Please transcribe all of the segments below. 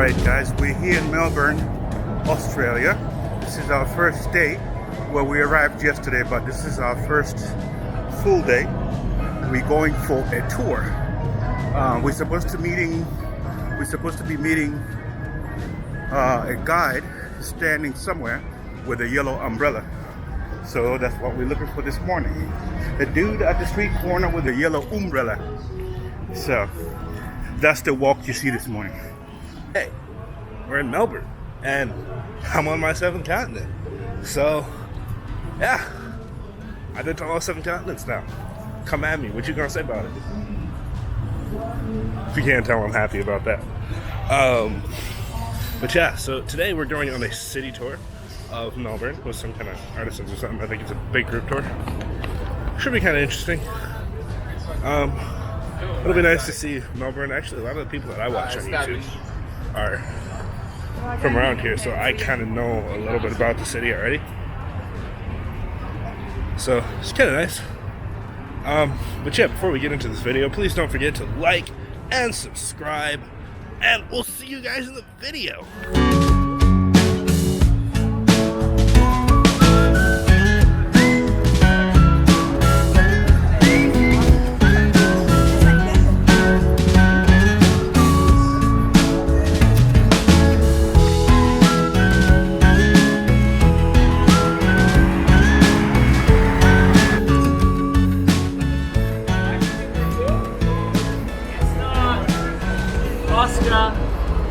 Alright guys, we're here in Melbourne, Australia. This is our first day. Well, we arrived yesterday, but this is our first full day. We're going for a tour. We're supposed to be meeting a guide standing somewhere with a yellow umbrella. So that's what we're looking for this morning. The dude at the street corner with a yellow umbrella. So that's the walk you see this morning. Hey, we're in Melbourne, and I'm on my 7th continent. So, yeah, I did all 7 continents now. Come at me. What you gonna say about it? If you can't tell, I'm happy about that. But yeah, so today we're going on a city tour of Melbourne with some kind of artisans or something. I think it's a big group tour. Should be kind of interesting. It'll be nice to see Melbourne. Actually, a lot of the people that I watch on YouTube are from around here, so I kind of know a little bit about the city already. So it's kind of nice. But yeah, before we get into this video, please don't forget to like and subscribe, and we'll see you guys in the video.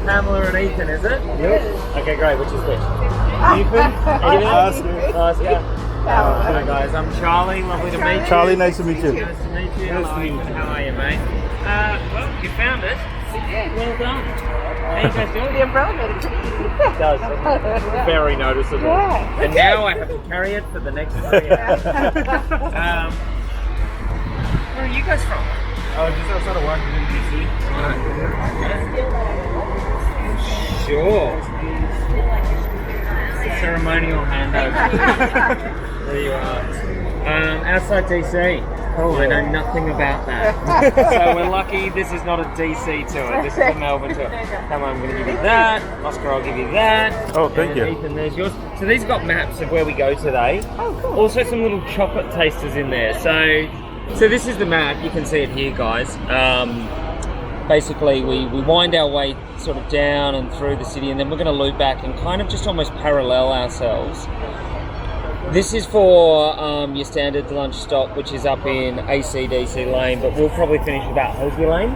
Pamela and Ethan, is it? Yep. Okay, great. Which is which? Ethan? Oscar. Hi guys, I'm Charlie. Lovely to meet you. Charlie, nice to meet you. Nice to meet you. Hello, Ethan. How are you, mate? Well, you found it. Well done. How you guys doing? The umbrella made it pretty easy. It does. Very noticeable. Yeah. And now I have to carry it for the next 3 hours. Where are you guys from? Oh, just outside of Washington, D.C. Sure. Ceremonial handover. There you are. Outside DC. Oh, I know nothing about that. So we're lucky this is not a DC tour. This is a Melbourne tour. Come on, I'm going to give you that. Oscar, I'll give you that. Oh, thank you. Ethan, there's yours. So these got maps of where we go today. Oh, cool. Also some little chocolate tasters in there. So this is the map. You can see it here, guys. Basically, we wind our way sort of down and through the city, and then we're going to loop back and kind of just almost parallel ourselves. This is for your standard lunch stop, which is up in ACDC Lane, but we'll probably finish about Hogie Lane,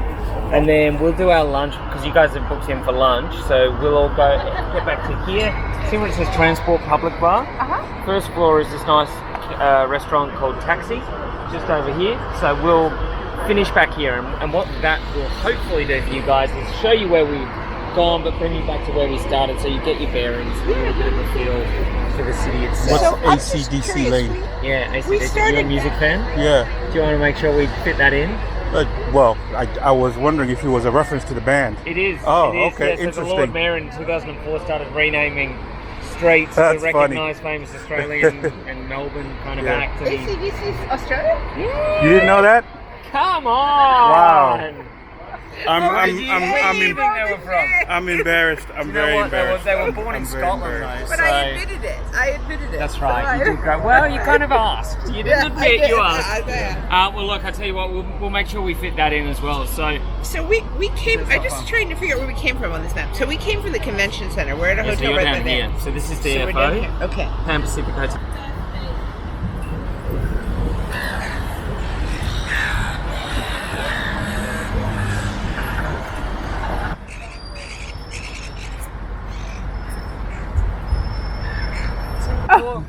and then we'll do our lunch because you guys have booked in for lunch. So we'll all get back to here. See where it says Transport Public Bar? First floor is this nice restaurant called Taxi, just over here. So we'll finish back here, and what that will hopefully do for you guys is show you where we've gone, but bring you back to where we started, so you get your bearings, a little bit of a feel for the city itself. What's ACDC Lane? Yeah, ACDC. Are you a music fan? Yeah. Do you want to make sure we fit that in? Well, I was wondering if it was a reference to the band. It is. Oh, it is, okay, yeah. So interesting. the Lord Mayor in 2004 started renaming streets to recognise famous Australian and Melbourne kind of acts. ACDC is Australia? Yeah. You didn't know that? Come on! Wow. I'm embarrassed. I'm very embarrassed. They were born in Scotland, though. But I admitted it. That's right. You did great. Well, you kind of asked. You didn't admit. You asked. Well, look, I tell you what. We'll make sure we fit that in as well. So we came. I'm just trying to figure out where we came from on this map. So we came from the convention center. We're at a hotel right down here. So this is DFO. Okay. Pan Pacific Hotel.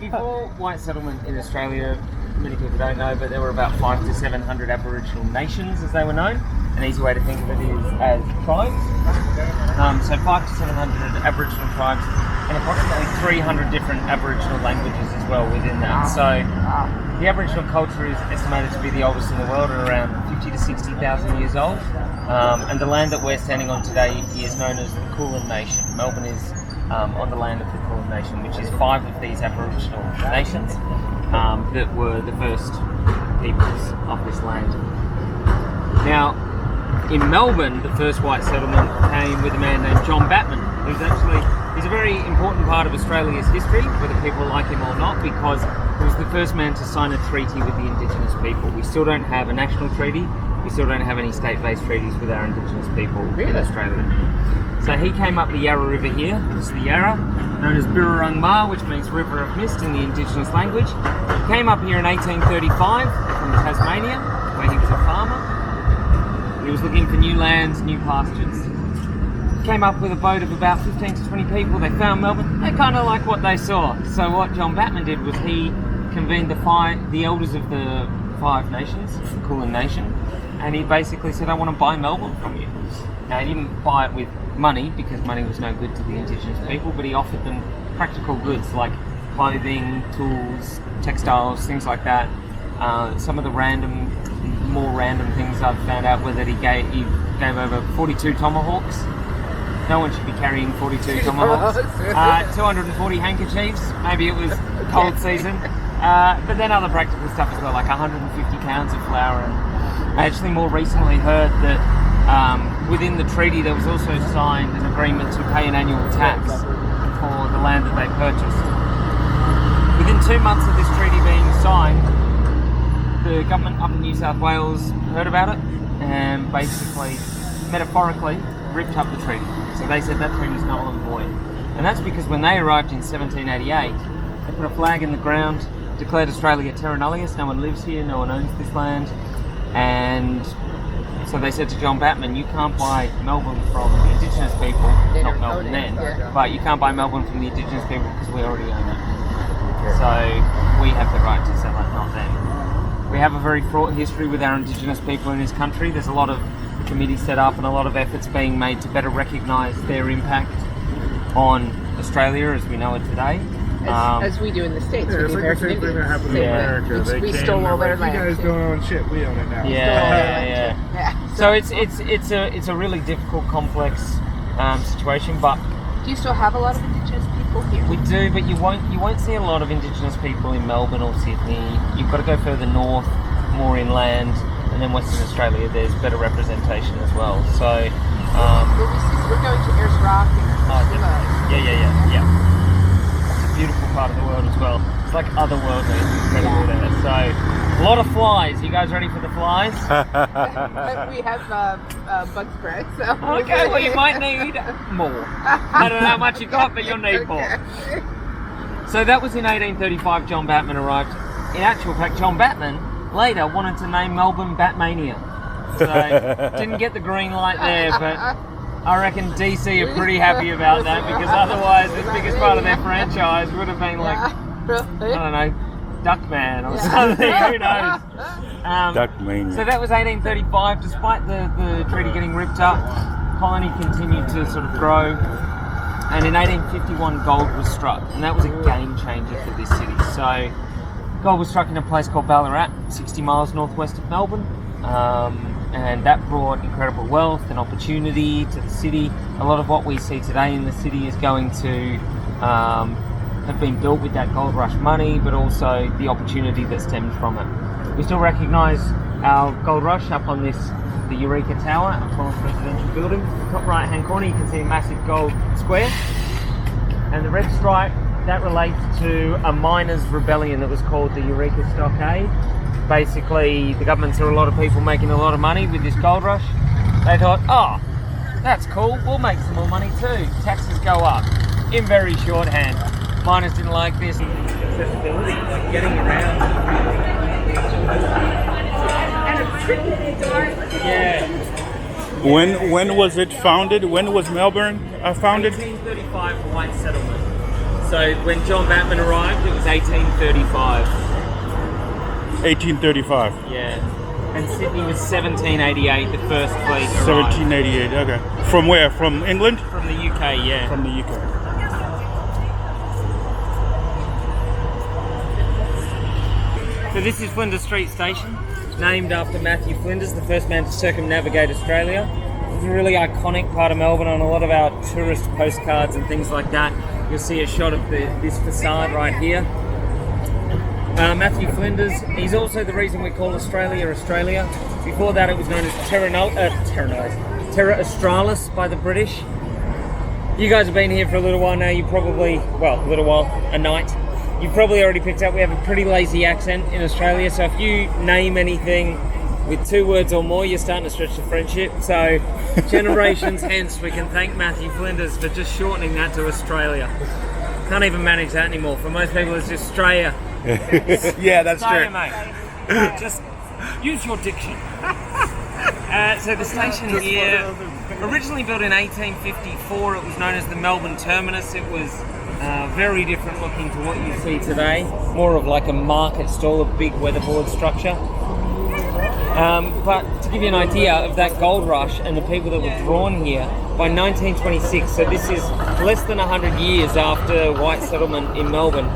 Before white settlement in Australia, many people don't know, but there were about 500 to 700 Aboriginal nations, as they were known. An easy way to think of it is as tribes. So 500 to 700 Aboriginal tribes, and approximately 300 different Aboriginal languages as well within that. So the Aboriginal culture is estimated to be the oldest in the world, at around 50 to 60,000 years old. And the land that we're standing on today is known as the Kulin Nation. Melbourne is on the land of the Kulin Nation, which is 5 of these Aboriginal nations that were the first peoples of this land. Now, in Melbourne, the first white settlement came with a man named John Batman, he's a very important part of Australia's history, whether people like him or not, because he was the first man to sign a treaty with the Indigenous people. We still don't have a national treaty. We still don't have any state-based treaties with our Indigenous people in Australia. So he came up the Yarra River here, this is the Yarra, known as Birrarung Ma, which means River of Mist in the Indigenous language. He came up here in 1835 from Tasmania, where he was a farmer. He was looking for new lands, new pastures. Came up with a boat of about 15 to 20 people. They found Melbourne. They kind of liked what they saw. So what John Batman did was he convened the elders of the 5 nations, the Kulin Nation, and he basically said, I want to buy Melbourne from you. Now, he didn't buy it with money, because money was no good to the Indigenous people, but he offered them practical goods like clothing, tools, textiles, things like that. Some of the more random things I've found out were that he gave over 42 tomahawks. No one should be carrying 42 tomahawks. 240 handkerchiefs. Maybe it was cold season. But then other practical stuff as well, like 150 pounds of flour. And I actually more recently heard that within the treaty there was also signed an agreement to pay an annual tax for the land that they purchased. Within 2 months of this treaty being signed, the government up in New South Wales heard about it and basically, metaphorically, ripped up the treaty. So they said that treaty is null and void. And that's because when they arrived in 1788, they put a flag in the ground, declared Australia terra nullius, no one lives here, no one owns this land. And so they said to John Batman, you can't buy Melbourne from the Indigenous people, not Melbourne then, but you can't buy Melbourne from the Indigenous people because we already own it. So we have the right to sell it, not them. We have a very fraught history with our Indigenous people in this country. There's a lot of committees set up and a lot of efforts being made to better recognise their impact on Australia as we know it today. As we do in the States with the American Indians. We stole all their land. You guys don't own shit, we own it now. Yeah. So it's a really difficult, complex situation, but do you still have a lot of Indigenous people here? We do, but you won't see a lot of Indigenous people in Melbourne or Sydney. You've got to go further north, more inland, and then Western Australia. There's better representation as well. So we're going to Ayers Rock. Yeah. Beautiful part of the world as well. It's like otherworldly. It's incredible there. So, a lot of flies. You guys ready for the flies? We have bug spray, so... Okay, well you might need more. I don't know how much you got, but you'll need more. So that was in 1835 John Batman arrived. In actual fact, John Batman later wanted to name Melbourne Batmania. So, didn't get the green light there, but... I reckon DC are pretty happy about that, because otherwise the biggest part of their franchise would have been like, I don't know, Duckman or something, who knows. Duckmania. So that was 1835. Despite the treaty getting ripped up, colony continued to sort of grow, and in 1851 gold was struck, and that was a game changer for this city. So gold was struck in a place called Ballarat, 60 miles northwest of Melbourne. And that brought incredible wealth and opportunity to the city. A lot of what we see today in the city is going to have been built with that gold rush money, but also the opportunity that stemmed from it. We still recognise our gold rush up on the Eureka Tower, our tallest residential building. Top right hand corner you can see a massive gold square, and the red stripe, that relates to a miners' rebellion that was called the Eureka Stockade. Basically, the government saw a lot of people making a lot of money with this gold rush. They thought, oh, that's cool, we'll make some more money too. Taxes go up. In very shorthand. Miners didn't like this. Accessibility, like getting around. Yeah. When was it founded? When was Melbourne founded? 1835 for white settlement. So when John Batman arrived, it was 1835. 1835. Yeah. And Sydney was 1788, the first fleet arrived. 1788, okay. From where? From England? From the UK, yeah. From the UK. So this is Flinders Street Station, named after Matthew Flinders, the first man to circumnavigate Australia. It's a really iconic part of Melbourne. On a lot of our tourist postcards and things like that, you'll see a shot of this facade right here. Matthew Flinders. He's also the reason we call Australia Australia. Before that, it was known as Terra Australis by the British. You guys have been here for a little while now. You probably, well, a little while, a night. You've probably already picked up we have a pretty lazy accent in Australia. So if you name anything with 2 words or more, you're starting to stretch the friendship. So generations hence, we can thank Matthew Flinders for just shortening that to Australia. Can't even manage that anymore. For most people, it's just Australia. Yeah, that's Australia, true. mate. Just use your diction. So the station here, originally built in 1854, it was known as the Melbourne Terminus. It was very different looking to what you see today. More of like a market stall, a big weatherboard structure. But to give you an idea of that gold rush and the people that were drawn here, by 1926, so this is less than 100 years after white settlement in Melbourne,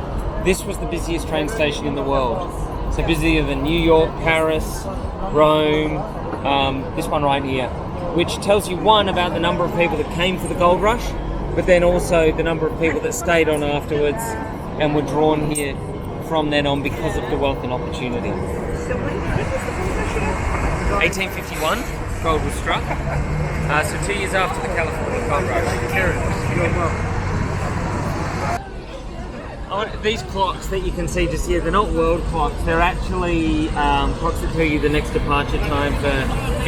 this was the busiest train station in the world. So busier than New York, Paris, Rome, this one right here, which tells you one about the number of people that came for the gold rush, but then also the number of people that stayed on afterwards and were drawn here from then on because of the wealth and opportunity. 1851, gold was struck. So 2 years after the California gold rush. These clocks that you can see just here, they're not world clocks. They're actually clocks that tell you the next departure time for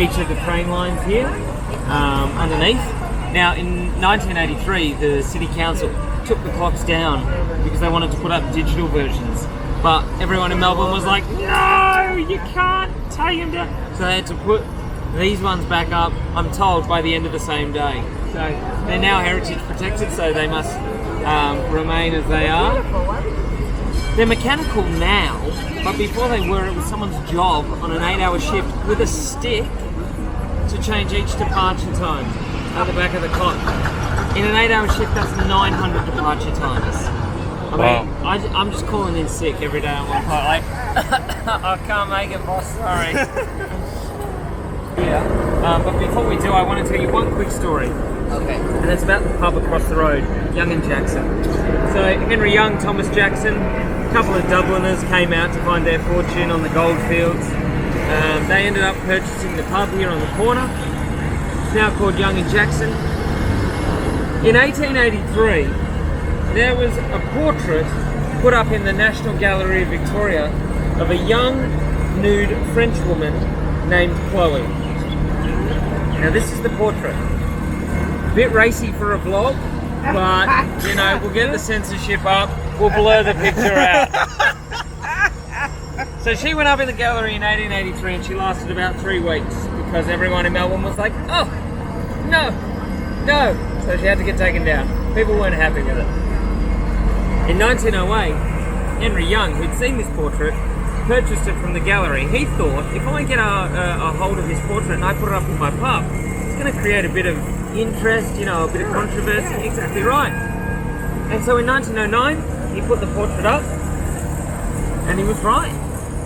each of the train lines here underneath. Now, in 1983, the City Council took the clocks down because they wanted to put up digital versions. But everyone in Melbourne was like, no, you can't take them down. So they had to put these ones back up, I'm told, by the end of the same day. So they're now heritage protected, so they must remain as they are. They're mechanical now, but before they were, it was someone's job on an 8-hour shift with a stick to change each departure time at the back of the clock. In an 8-hour shift, that's 900 departure times. I mean, I'm just calling in sick every day on 1 o'clock. Like, I can't make it, boss. Sorry. Yeah. But before we do, I want to tell you one quick story. Okay. And it's about the pub across the road, Young and Jackson. So Henry Young, Thomas Jackson, a couple of Dubliners came out to find their fortune on the gold fields. They ended up purchasing the pub here on the corner. It's now called Young and Jackson. In 1883, there was a portrait put up in the National Gallery of Victoria of a young, nude French woman named Chloe. Now this is the portrait. Bit racy for a vlog, but you know, we'll get the censorship up, we'll blur the picture out. So she went up in the gallery in 1883 and she lasted about 3 weeks because everyone in Melbourne was like, oh, no, no. So she had to get taken down. People weren't happy with it. In 1908, Henry Young, who'd seen this portrait, purchased it from the gallery. He thought, if I get a hold of this portrait and I put it up in my pub, it's going to create a bit of interest, you know, a bit of controversy. Exactly right. And so in 1909, he put the portrait up, and he was right.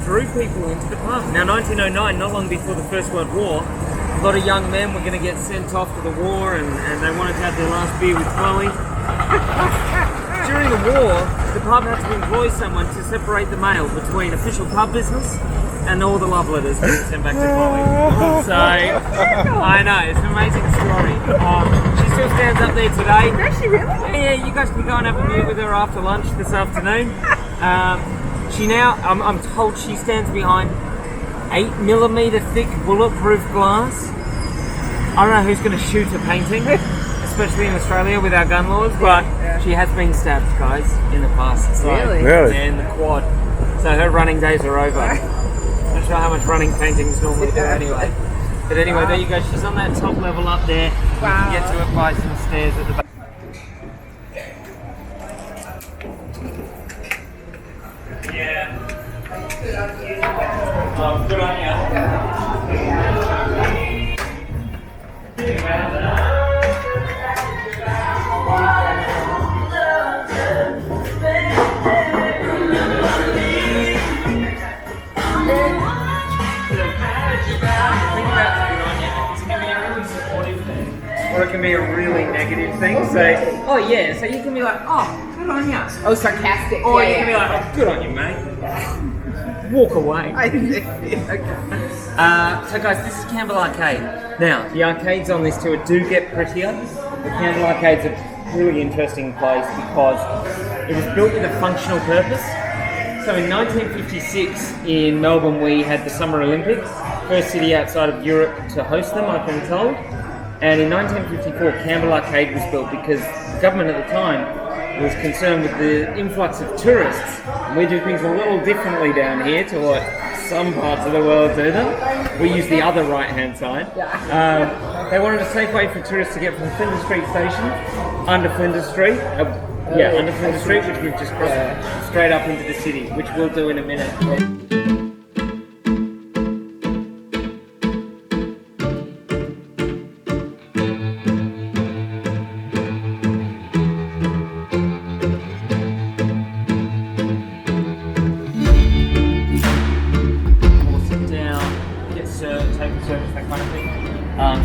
Drew people into the pub. Now 1909, not long before the First World War, a lot of young men were going to get sent off to the war, and they wanted to have their last beer with Chloe. During the war, the pub had to employ someone to separate the mail between official pub business and all the love letters that were sent back to Chloe. So, I know, it's an amazing story. She still stands up there today. Does she really? Yeah, you guys can go and have a beer with her after lunch this afternoon. She now, I'm told she stands behind 8mm thick bulletproof glass. I don't know who's going to shoot a painting, especially in Australia with our gun laws, but she has been stabbed, guys, in the past. So, Really? yeah, in the quad. So her running days are over. Not sure how much running paintings normally do anyway. But anyway, there you go. She's on that top level up there. Wow. You can get to it by some stairs at the back. Yeah. Oh, good on you. Or it can be a really negative thing. So, oh yeah, so you can be like, oh, good on ya. Oh, sarcastic. Or yeah, you can be like, oh, good on you, mate. Walk away. So guys, this is Campbell Arcade. Now, the arcades on this tour do get prettier. The Campbell Arcade's a really interesting place because it was built with a functional purpose. So in 1956 in Melbourne we had the Summer Olympics, first city outside of Europe to host them, I've been told. And in 1954 Campbell Arcade was built because the government at the time was concerned with the influx of tourists. We do things a little differently down here to what some parts of the world do them. We use the other right-hand side. They wanted a safe way for tourists to get from Flinders Street Station under Flinders Street. Under Flinders Street, which we've just crossed, straight up into the city, which we'll do in a minute.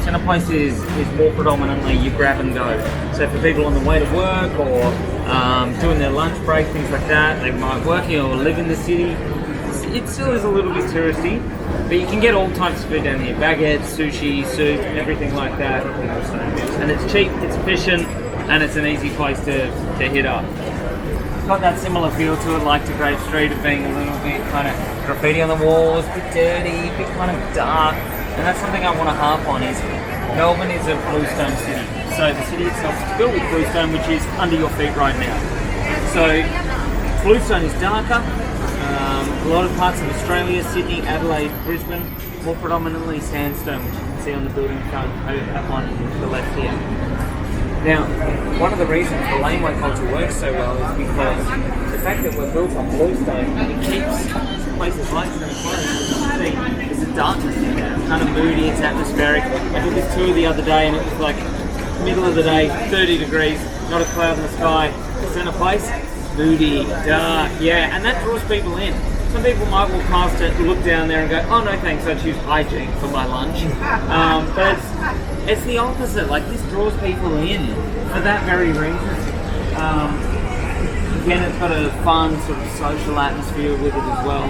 Centre Place is more predominantly you grab and go. So for people on the way to work or doing their lunch break, things like that, they might working or live in the city. It still is a little bit touristy, but you can get all types of food down here: baguettes, sushi, soup, everything like that. And it's cheap, it's efficient, and it's an easy place to hit up. It's got that similar feel to it, like to Grape Street, of being a little bit kind of graffiti on the walls, a bit dirty, a bit kind of dark. And that's something I want to harp on is Melbourne is a bluestone city. So the city itself is built with bluestone, which is under your feet right now. So bluestone is darker. A lot of parts of Australia, Sydney, Adelaide, Brisbane, more predominantly sandstone, which you can see on the building front, that one to the left here. Now, one of the reasons the laneway culture works so well is because the fact that we're built on bluestone, it keeps places like Centre Place. There's a darkness in there. It's kind of moody, it's atmospheric. I did this tour the other day and it was like middle of the day, 30 degrees, not a cloud in the sky. Centre Place, moody, dark, yeah, and that draws people in. Some people might walk past it, look down there and go, oh no thanks, I choose hygiene for my lunch. But it's the opposite, like this draws people in for that very reason. Again, it's got a fun sort of social atmosphere with it as well.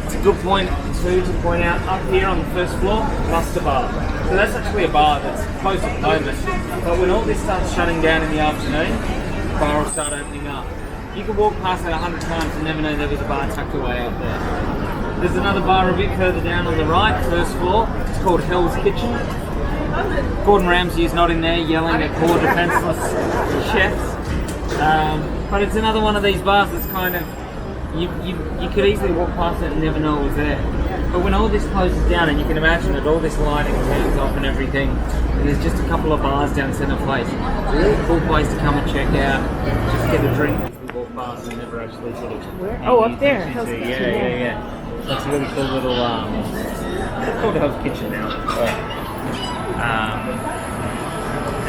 It's a good point too to point out up here on the first floor, Luster Bar. So that's actually a bar that's closed at the moment. But when all this starts shutting down in the afternoon, the bar will start opening up. You can walk past it 100 times and never know there was a bar tucked away up there. There's another bar a bit further down on the right, first floor. It's called Hell's Kitchen. Gordon Ramsay is not in there yelling at poor defenseless chefs. But it's another one of these bars that's kind of, you could easily walk past it and never know it was there. But when all this closes down, and you can imagine that all this lighting turns off and everything, and there's just a couple of bars down Centre Place, it's a really cool place to come and check out, just get a drink as we walk past and never actually sort of... Oh, up there. Yeah. That's a really cool little, it's called Hell's Kitchen now. But,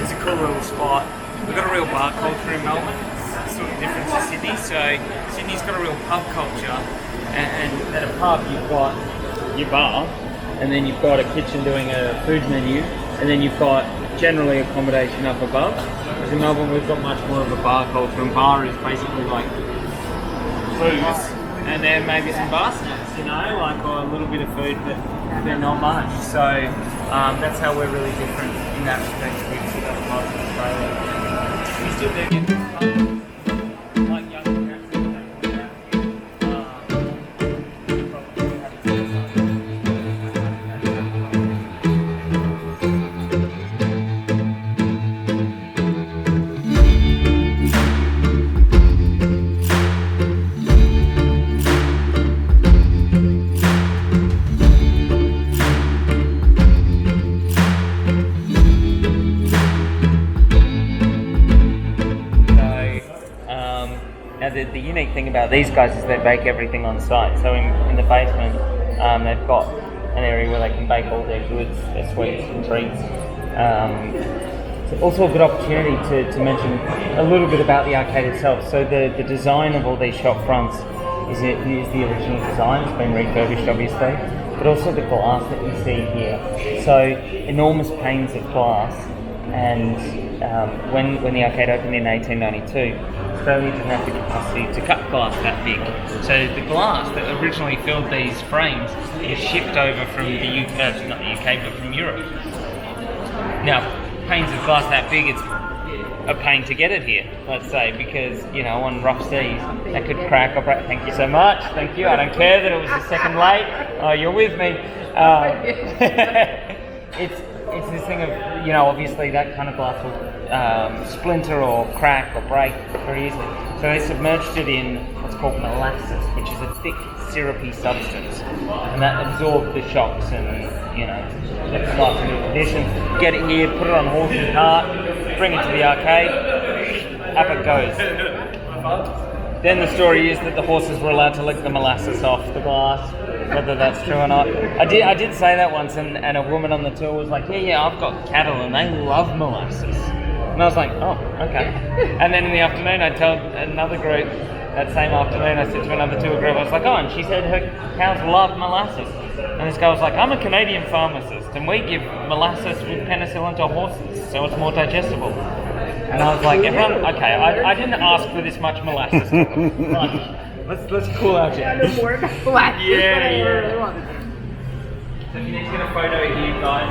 it's a cool little spot. We've got a real bar culture in Melbourne. It's sort of different to Sydney. So Sydney's got a real pub culture, and at a pub you've got your bar, and then you've got a kitchen doing a food menu, and then you've got generally accommodation up above. Whereas in Melbourne we've got much more of a bar culture, and bar is basically like booze, and then maybe some bar snacks, you know, like or a little bit of food, but they're not much. So that's how we're really different in that respect with other parts of Australia. We still do get like young parents and that the unique thing about these guys is they bake everything on site. So in the basement, they've got an area where they can bake all their goods, their sweets and treats. It's also a good opportunity to mention a little bit about the arcade itself. So the design of all these shop fronts is the original design. It's been refurbished, obviously, but also the glass that you see here. So enormous panes of glass And when the arcade opened in 1892, Australia didn't have the capacity to cut glass that big. So the glass that originally filled these frames was shipped over from the UK, not the UK, but from Europe. Now, panes of glass that big, it's a pain to get it here, let's say, because, you know, on rough seas, that could crack or break. Thank you so much. Thank you. I don't care that it was a second late. Oh, you're with me. It's this thing of, you know, obviously that kind of glass will splinter or crack or break very easily. So they submerged it in what's called molasses, which is a thick, syrupy substance, and that absorbed the shocks and, you know, let the glass into condition. Get it here, put it on a horse and cart, bring it to the arcade, up it goes. Then the story is that the horses were allowed to lick the molasses off the glass, whether that's true or not. I did say that once, and a woman on the tour was like, yeah, I've got cattle and they love molasses. And I was like, oh, okay. And then in the afternoon, I told another group, that same afternoon, I said to another tour group, I was like, oh, and she said her cows love molasses. And this guy was like, I'm a Canadian pharmacist, and we give molasses with penicillin to horses, so it's more digestible. And I was like, everyone, okay, I didn't ask for this much molasses. Like, let's cool out here. I know more about molasses than I really want. So if you need to get a photo here, guys.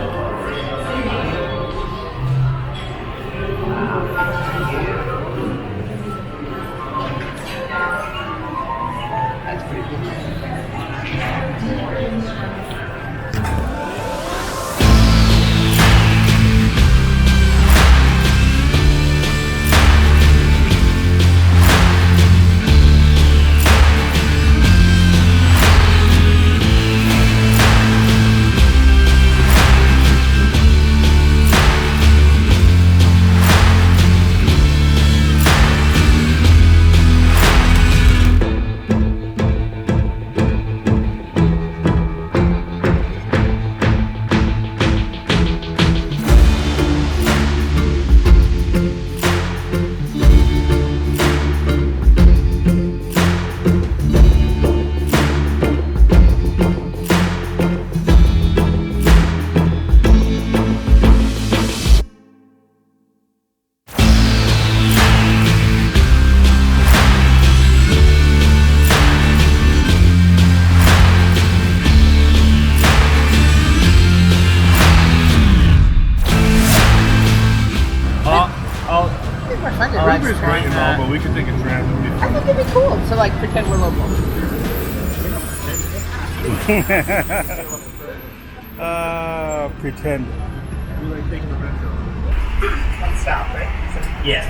That's pretty cool. Uber's great and all, but we could take a transit. I think it'd be cool to like pretend we're local. Pretend. One stop, right? Yeah.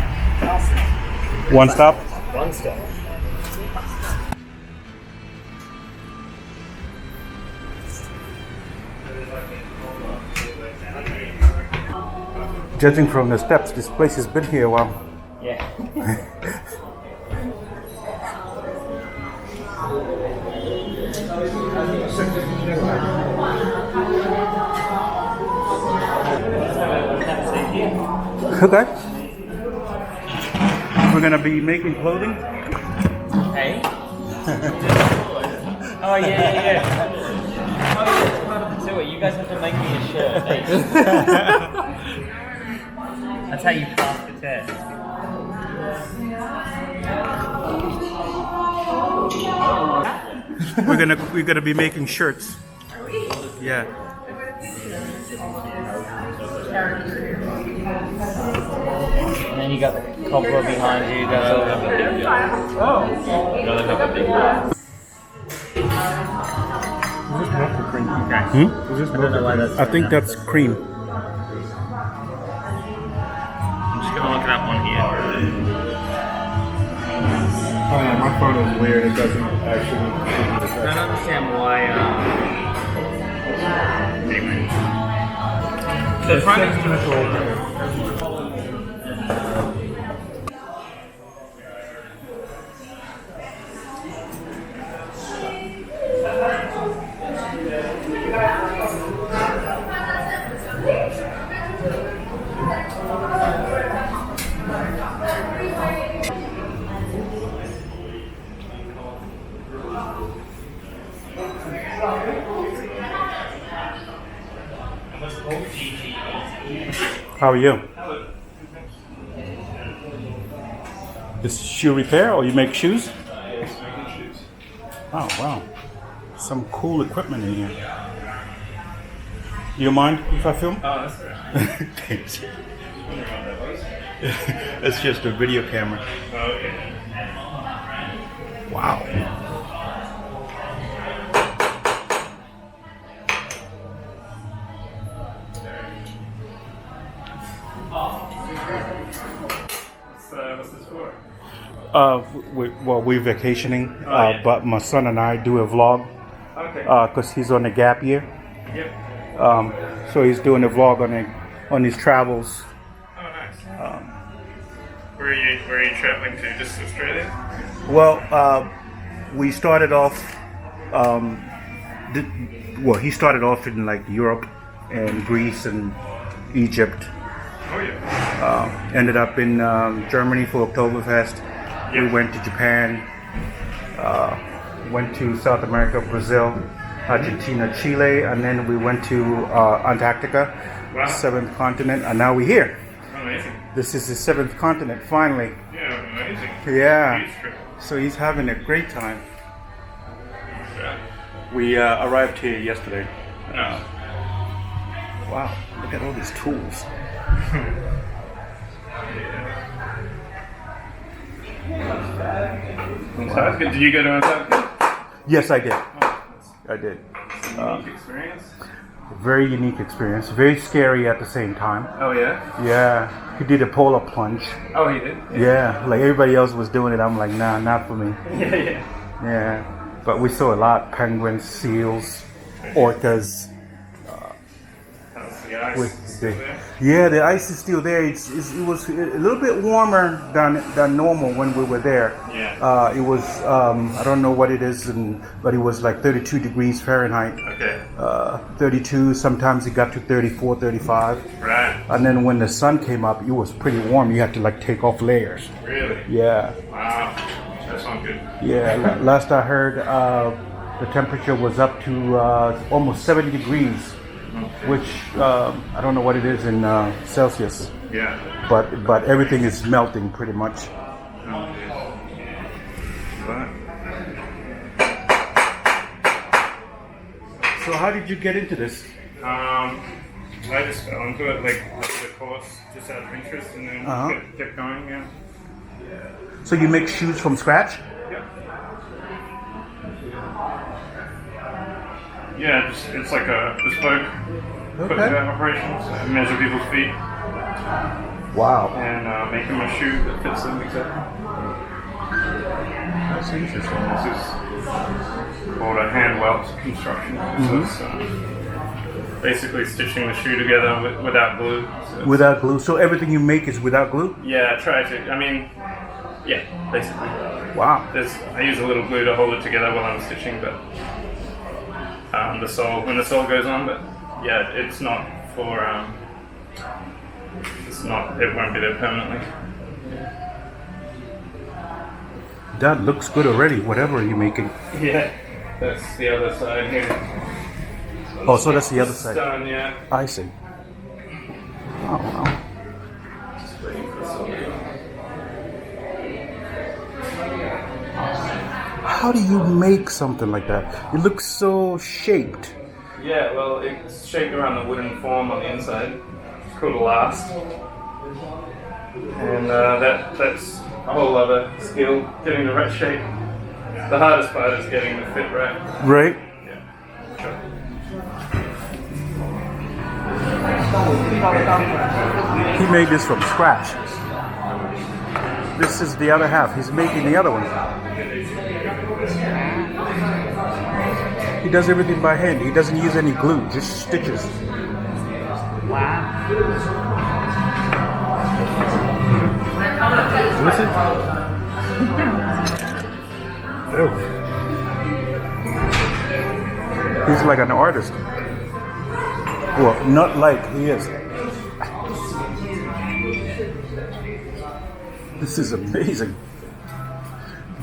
One stop? One stop. Judging from the steps, this place has been here a while. Yeah. Okay. We're gonna be making clothing. Hey. Oh yeah. Oh yeah, it's part of the tour. You guys have to make me a shirt. Hey. That's how you pass the test. We're gonna be making shirts. Yeah. And then you got the cobbler behind you. You got I think that's cream. I'm just gonna look it up on here. Oh yeah, my photo is weird. It doesn't actually. I don't understand why. Anyway. The primary How are you? This shoe repair, or you make shoes? Yeah, just making shoes. Oh wow, some cool equipment in here. You mind if I film? Oh, that's great. Thanks. Wondering what that was. It's just a video camera. Oh, okay. Wow. What's this for? We're vacationing, yeah. but my son and I do a vlog Okay. because he's on a gap year. Yep. So he's doing a vlog on his travels. Oh, nice. Where are you traveling to? Just Australia? Well, we started off. He started off in like Europe and Greece and Egypt. Oh yeah. Ended up in Germany for Oktoberfest. We Yep. went to Japan. Went to South America, Brazil, Argentina, Chile, and then we went to Antarctica, Wow. 7th continent, and now we're here. Amazing. This is the 7th continent, finally. Yeah, amazing. Yeah. Huge trip. So he's having a great time. Yeah. We arrived here yesterday. No. Wow, look at all these tools. Antarctica. Did you go to Antarctica? Yes, I did. I did. Unique experience. Very unique experience. Very scary at the same time. Oh yeah. Yeah, he did a polar plunge. Oh, he did. Yeah, like everybody else was doing it. I'm like, nah, not for me. Yeah, yeah. Yeah, but we saw a lot: penguins, seals, orcas. How's the ice? With still the, there? yeah, the ice is still there. It was a little bit warmer than normal when we were there. Yeah. It was I don't know what it is, but it was like 32 degrees Fahrenheit. Okay. 32. Sometimes it got to 34, 35. Right. And then when the sun came up, it was pretty warm. You had to like take off layers. Really? Yeah. Wow. That's not good. Yeah, last I heard, the temperature was up to almost 70 degrees, which I don't know what it is in Celsius, Yeah. but everything is melting pretty much. Oh, right. So how did you get into this? I just fell into it, like, the course, just out of interest, and then Uh-huh. kept going, yeah. So you make shoes from scratch? Yep. Yeah, it's like a bespoke equipment operation. So I measure people's feet Wow, and make them a shoe that fits them exactly. that's interesting. This is called a hand welt construction. So it's basically stitching the shoe together without glue. So it's- Without glue? So everything you make is without glue? Yeah, I try to. I mean, yeah, basically. Wow. I use a little glue to hold it together while I'm stitching, but when the sole goes on, but yeah, it's not for, it won't be there permanently. That looks good already, whatever you're making. Yeah, that's the other side here. Oh, so that's the other It's side. done, yeah. I see. Oh, wow. Just waiting for the sole to go. How do you make something like that? It looks so shaped. Yeah, well, it's shaped around the wooden form on the inside. It's called a last. And that's a whole other skill, getting the right shape. The hardest part is getting the fit right. Right? Yeah. Sure. He made this from scratch. This is the other half. He's making the other one. He does everything by hand. He doesn't use any glue, just stitches. Wow. Listen. Oh. He's like an artist. Well, not like he is. This is amazing.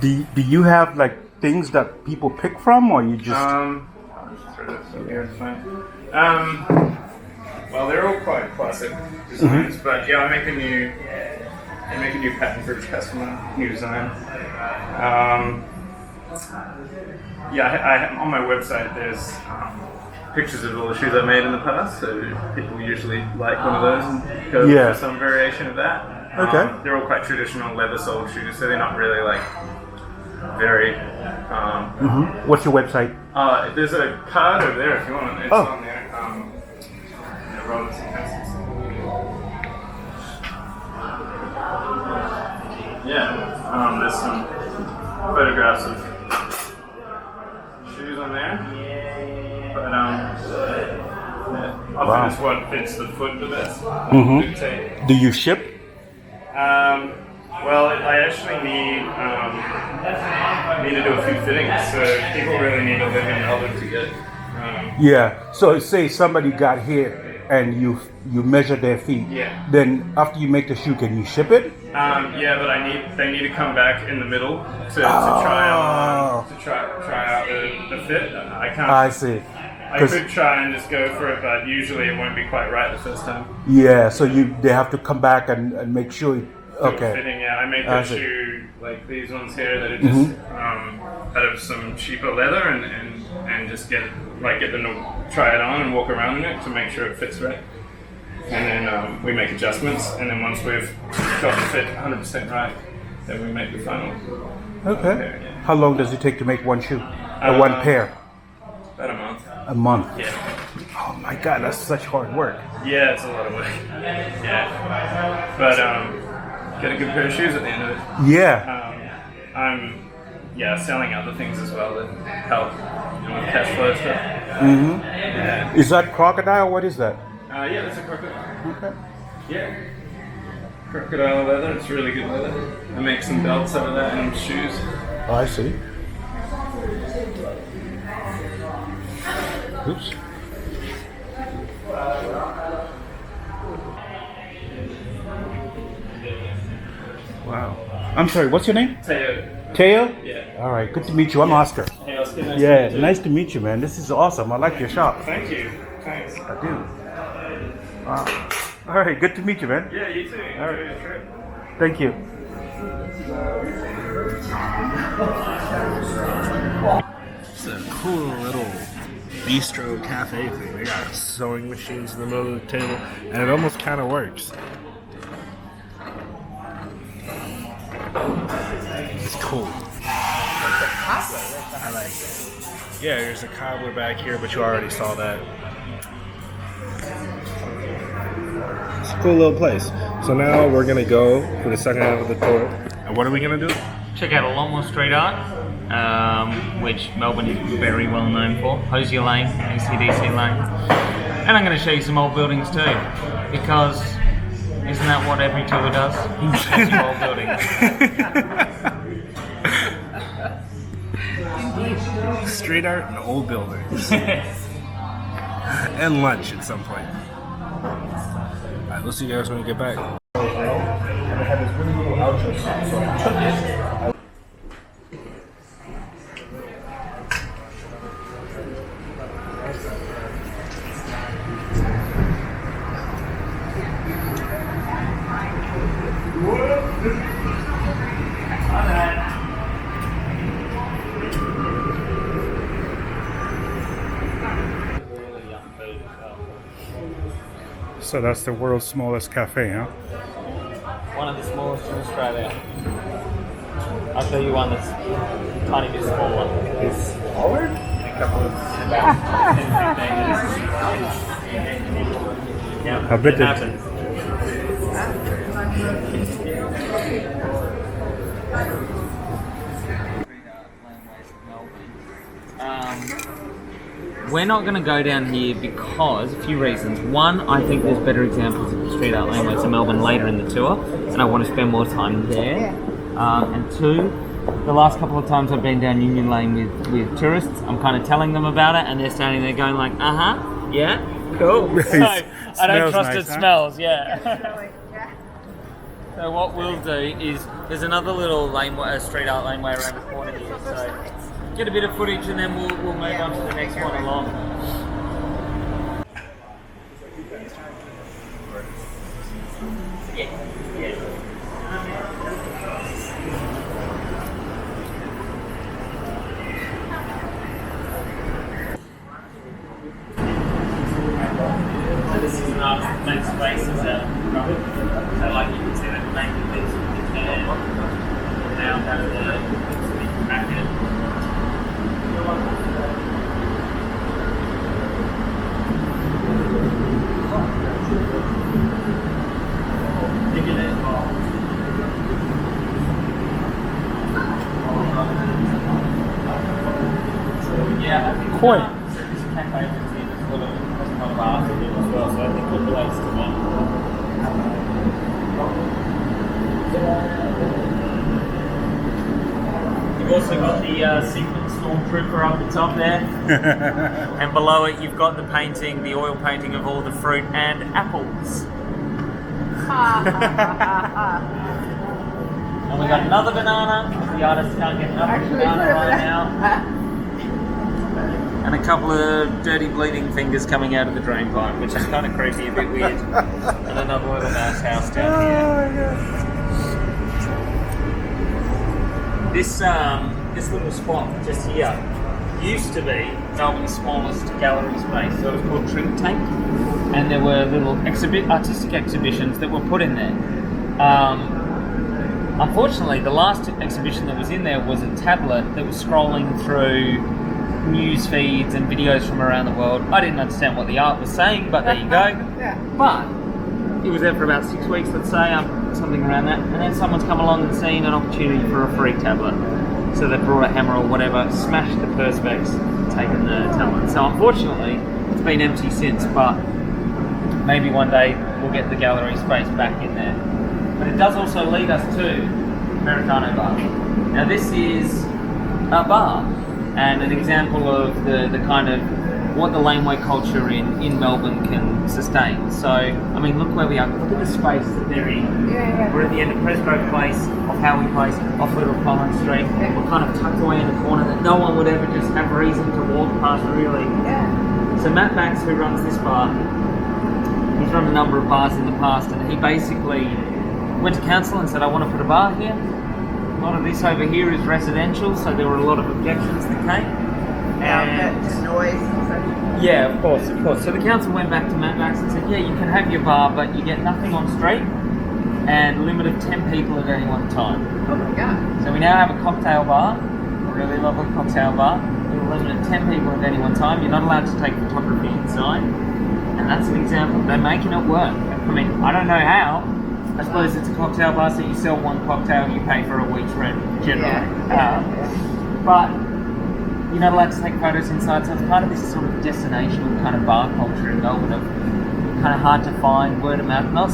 Do you have like things that people pick from, or you just? I'll just throw this up here, it's fine. Well, they're all quite classic designs, but yeah, I make a new They make a new pattern for each customer, new design. On my website there's pictures of all the shoes I've made in the past, so people usually like one of those and go for some variation of that. Okay. They're all quite traditional leather-soled shoes, so they're not really like very. What's your website? There's a card over there if you want it. It's on there. Robinson Castles. Yeah. There's some photographs of shoes on there. But often it's what fits the foot the best. Do you ship? Well, I actually need to do a few fittings, so people really need to live in Melbourne to get. So say somebody got here and you measure their feet. Yeah. Then after you make the shoe, can you ship it? But they need to come back in the middle to try out the fit. I can't. I see. I could try and just go for it, but usually it won't be quite right the first time. Yeah. So they have to come back and make sure. Okay. Fitting, yeah. I make a shoe like these ones here that are just out of some cheaper leather and just get them to try it on and walk around in it to make sure it fits right. And then we make adjustments, and then once we've got the fit 100% right, then we make the final. Okay. Pair, yeah. How long does it take to make one shoe? Or one pair? About a month. A month. Yeah. Oh my God, that's such hard work. Yeah, it's a lot of work. Yeah. But get a good pair of shoes at the end of it. Yeah. I'm selling other things as well that help with cash flow stuff. Yeah. Is that crocodile? What is that? Yeah, that's a crocodile. Okay. Yeah. Crocodile leather, it's really good leather. I make some belts out of that and shoes. Oh, I see. Oops. Wow. I'm sorry, what's your name? Teo. Teo? Yeah. All right, good to meet you. I'm Oscar. Hey, Oscar, Nice to meet you, man. This is awesome. I like your shop. Thank you. Thanks. I do. Wow. All right, good to meet you, man. Yeah, you too. Enjoy your trip. Thank you. It's a cool little bistro cafe thing. They got sewing machines in the middle of the table, and it almost kind of works. It's cool. I like it. Yeah, there's a cobbler back here, but you already saw that. It's a cool little place. So now we're gonna go for the second half of the tour. And what are we gonna do? Check out a lot more street art, which Melbourne is very well known for. Hosier Lane, ACDC Lane. And I'm going to show you some old buildings too, because isn't that what every tour does? Shows you old buildings. Street art and old buildings. And lunch at some point. Alright, we'll see you guys when we get back. And it had this really little outro song, so I took it. So that's the world's smallest cafe, huh? One of the smallest in Australia. I'll show you one that's tiny bit smaller. It's smaller? A couple of yeah, I bet it that- happens. We're not going to go down here because a few reasons. One, I think there's better examples of the street art laneways in Melbourne later in the tour, and I want to spend more time there. And two, the last couple of times I've been down Union Lane with tourists, I'm kind of telling them about it, and they're standing there going like, yeah, cool. So I don't trust nice, it huh? smells, yeah. So what we'll do is, there's another little laneway, street art laneway around the corner here, so get a bit of footage and then we'll move on to the next one along. out of the packet. Yeah, Koi. So this cafe is got a bar for them as well, so I think we'll relates to that. You've also got the Secret Stormtrooper up the top there, and below it you've got the painting, the oil painting of all the fruit and apples. And we got another banana. The artist can't get enough of the banana right now. And a couple of dirty bleeding fingers coming out of the drain pipe, which is kind of creepy, a bit weird. And another little mouse house down here. This little spot just here used to be Melbourne's smallest gallery space. So it was called Drink Tank, and there were little artistic exhibitions that were put in there. Unfortunately, the last exhibition that was in there was a tablet that was scrolling through news feeds and videos from around the world. I didn't understand what the art was saying, but there you go. Yeah. But it was there for about 6 weeks, let's say, something around that. And then someone's come along and seen an opportunity for a free tablet. So they brought a hammer or whatever, smashed the perspex, taken the tablet. So unfortunately, it's been empty since, but maybe one day we'll get the gallery space back in there. But it does also lead us to Americano Bar. Now this is a bar and an example of the kind of what the laneway culture in Melbourne can sustain. So, I mean, look where we are. Look at the space that they're in. Yeah. We're at the end of Presgrove Place, off Howie Place, off Little Collins Street. We're kind of tucked away in the corner that no one would ever just have reason to walk past, really. Yeah. So Matt Max, who runs this bar, he's run a number of bars in the past, and he basically went to council and said, I want to put a bar here. A lot of this over here is residential, so there were a lot of objections that came. And noise and such. Yeah, of course. So the council went back to Matt Max and said, yeah, you can have your bar, but you get nothing on street and a limit of 10 people at any one time. Oh my god. So we now have a cocktail bar, a really lovely cocktail bar, with a limit of 10 people at any one time. You're not allowed to take photography inside. And that's an example. They're making it work. I mean, I don't know how. I suppose it's a cocktail bar, so you sell one cocktail, you pay for a week's rent, generally. But you're not allowed to take photos inside, so it's part of this sort of destination kind of bar culture in Melbourne of kind of hard to find, word of mouth. Not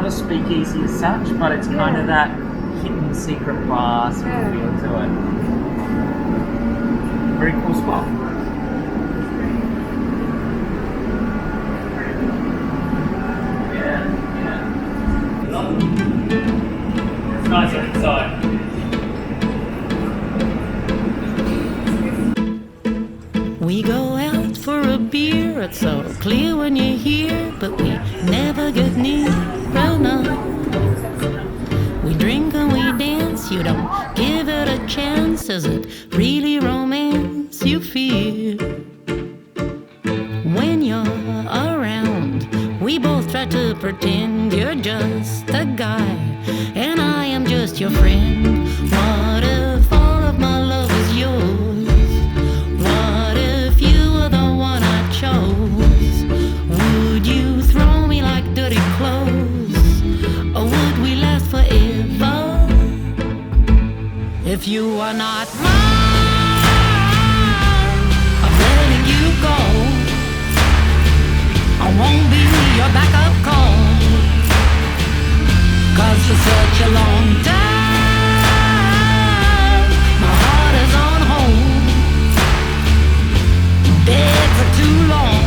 a speakeasy as such, but it's kind of that hidden secret bar sort of feel to it. Very cool spot. It's nice inside. We go out for a beer, it's so clear when you're here, but we never get near enough. We drink and we dance, you don't give it a chance. Is it really romance you feel? When you're around, we both try to pretend you're just a guy, and I am just your friend. What if all of my love is yours? What if you were the one I chose? Would you throw me like dirty clothes? Or would we last forever? If you are not mine, I'm letting you go. I won't be your backup call, 'cause for such a long time my heart is on hold. Dead for too long.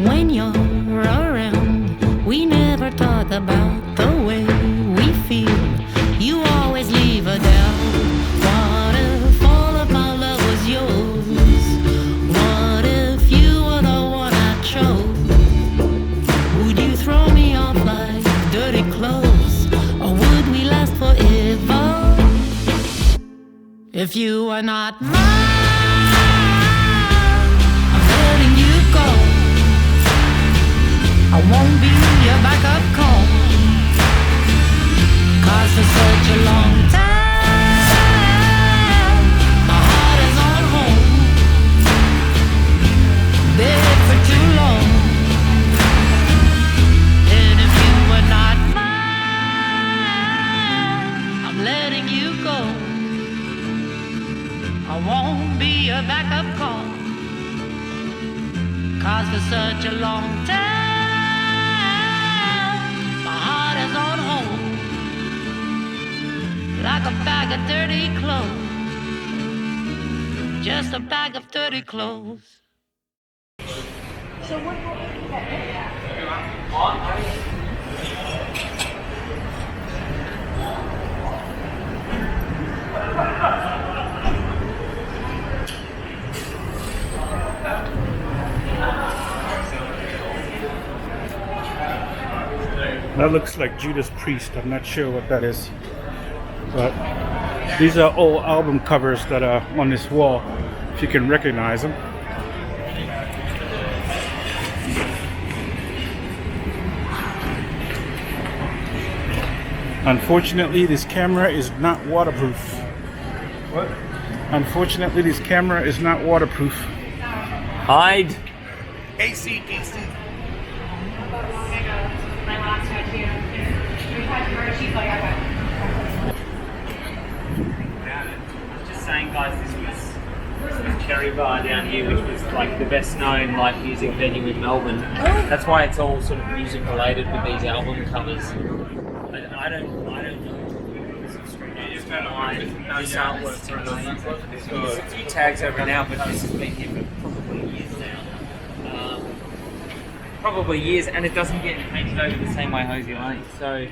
When you're around, we never talk about the way we feel. You always leave a doubt. What if all of my love was yours? What if you were the one I chose? Would you throw me off like dirty clothes? Or would we last forever? If you are not mine, I'm letting you go. I won't be your backup call, 'cause for such a long time my heart is on hold. Been for too long. And if you were not mine, I'm letting you go. I won't be a backup call, 'cause for such a long time my heart is on hold. Like a bag of dirty clothes, just a bag of dirty clothes. That looks like Judas Priest. I'm not sure what that is. But these are old album covers that are on this wall, if you can recognize them. Unfortunately, this camera is not waterproof. What? Unfortunately, this camera is not waterproof. Hide. ACDC. Just saying, guys, this was Cherry Bar down here, which was like the best known live music venue in Melbourne. That's why it's all sort of music related with these album covers. I don't know. This artwork's amazing. There's a few tags over now, but this has been here for probably years now. Probably years, and it doesn't get painted over the same way Hosey Lane. So,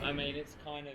I mean, it's kind of